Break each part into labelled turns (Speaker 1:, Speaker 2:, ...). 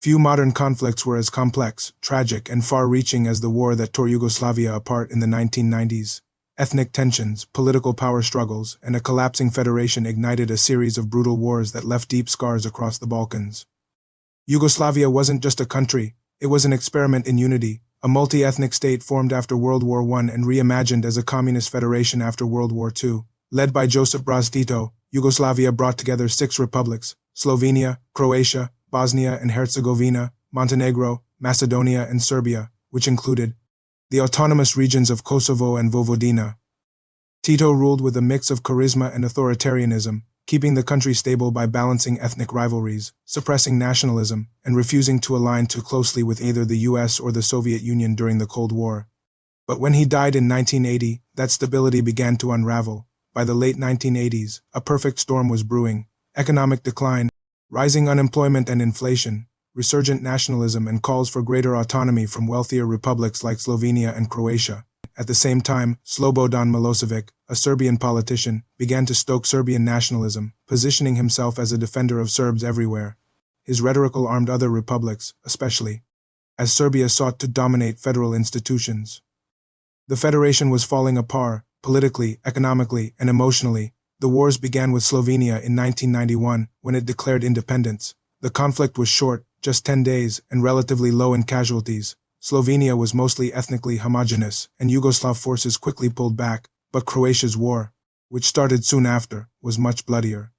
Speaker 1: Few modern conflicts were as complex, tragic, and far-reaching as the war that tore Yugoslavia apart in the 1990s. Ethnic tensions, political power struggles, and a collapsing federation ignited a series of brutal wars that left deep scars across the Balkans. Yugoslavia wasn't just a country, it was an experiment in unity, a multi-ethnic state formed after World War I and reimagined as a communist federation after World War II. Led by Josip Broz Tito, Yugoslavia brought together 6 republics: Slovenia, Croatia, Bosnia and Herzegovina, Montenegro, Macedonia, and Serbia, which included the autonomous regions of Kosovo and Vojvodina. Tito ruled with a mix of charisma and authoritarianism, keeping the country stable by balancing ethnic rivalries, suppressing nationalism, and refusing to align too closely with either the US or the Soviet Union during the Cold War. But when he died in 1980, that stability began to unravel. By the late 1980s, a perfect storm was brewing: economic decline, rising unemployment and inflation, resurgent nationalism, and calls for greater autonomy from wealthier republics like Slovenia and Croatia. At the same time, Slobodan Milosevic, a Serbian politician, began to stoke Serbian nationalism, positioning himself as a defender of Serbs everywhere. His rhetoric alarmed other republics, especially as Serbia sought to dominate federal institutions. The federation was falling apart, politically, economically, and emotionally. The wars began with Slovenia in 1991, when it declared independence. The conflict was short, just 10 days, and relatively low in casualties. Slovenia was mostly ethnically homogeneous, and Yugoslav forces quickly pulled back, but Croatia's war, which started soon after, was much bloodier.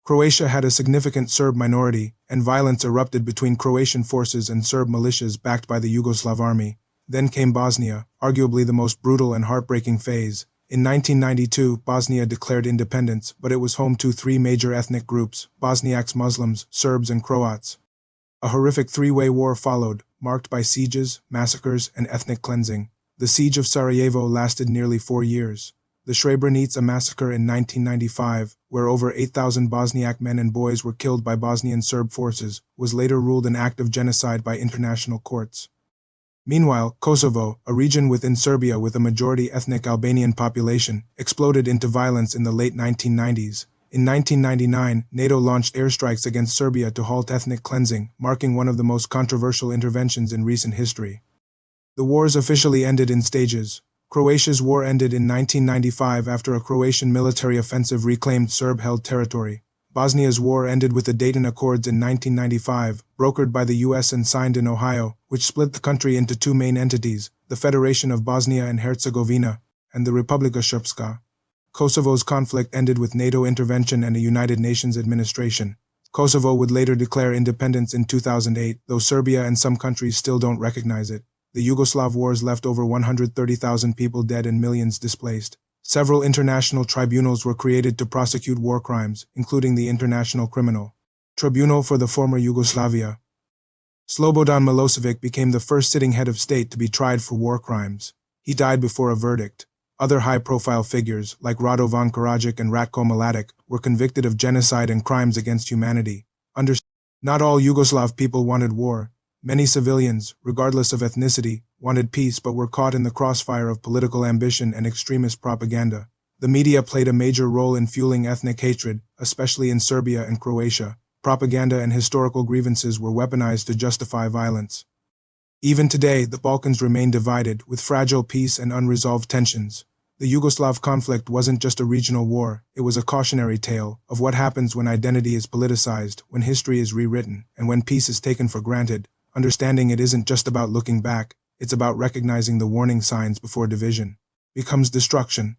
Speaker 1: Croatia had a significant Serb minority, and violence erupted between Croatian forces and Serb militias backed by the Yugoslav army. Then came Bosnia, arguably the most brutal and heartbreaking phase. In 1992, Bosnia declared independence, but it was home to 3 major ethnic groups: Bosniaks, Muslims, Serbs, and Croats. A horrific 3-way war followed, marked by sieges, massacres, and ethnic cleansing. The Siege of Sarajevo lasted nearly 4 years. The Srebrenica massacre in 1995, where over 8,000 Bosniak men and boys were killed by Bosnian Serb forces, was later ruled an act of genocide by international courts. Meanwhile, Kosovo, a region within Serbia with a majority ethnic Albanian population, exploded into violence in the late 1990s. In 1999, NATO launched airstrikes against Serbia to halt ethnic cleansing, marking one of the most controversial interventions in recent history. The wars officially ended in stages. Croatia's war ended in 1995 after a Croatian military offensive reclaimed Serb-held territory. Bosnia's war ended with the Dayton Accords in 1995, brokered by the US and signed in Ohio, which split the country into 2 main entities: the Federation of Bosnia and Herzegovina and the Republika Srpska. Kosovo's conflict ended with NATO intervention and a United Nations administration. Kosovo would later declare independence in 2008, though Serbia and some countries still don't recognize it. The Yugoslav Wars left over 130,000 people dead and millions displaced. Several international tribunals were created to prosecute war crimes, including the International Criminal Tribunal for the former Yugoslavia. Slobodan Milosevic became the first sitting head of state to be tried for war crimes. He died before a verdict. Other high-profile figures, like Radovan Karadzic and Ratko Mladic, were convicted of genocide and crimes against humanity. Not all Yugoslav people wanted war. Many civilians, regardless of ethnicity, wanted peace but were caught in the crossfire of political ambition and extremist propaganda. The media played a major role in fueling ethnic hatred, especially in Serbia and Croatia. Propaganda and historical grievances were weaponized to justify violence. Even today, the Balkans remain divided, with fragile peace and unresolved tensions. The Yugoslav conflict wasn't just a regional war, it was a cautionary tale of what happens when identity is politicized, when history is rewritten, and when peace is taken for granted. Understanding it isn't just about looking back, it's about recognizing the warning signs before division becomes destruction.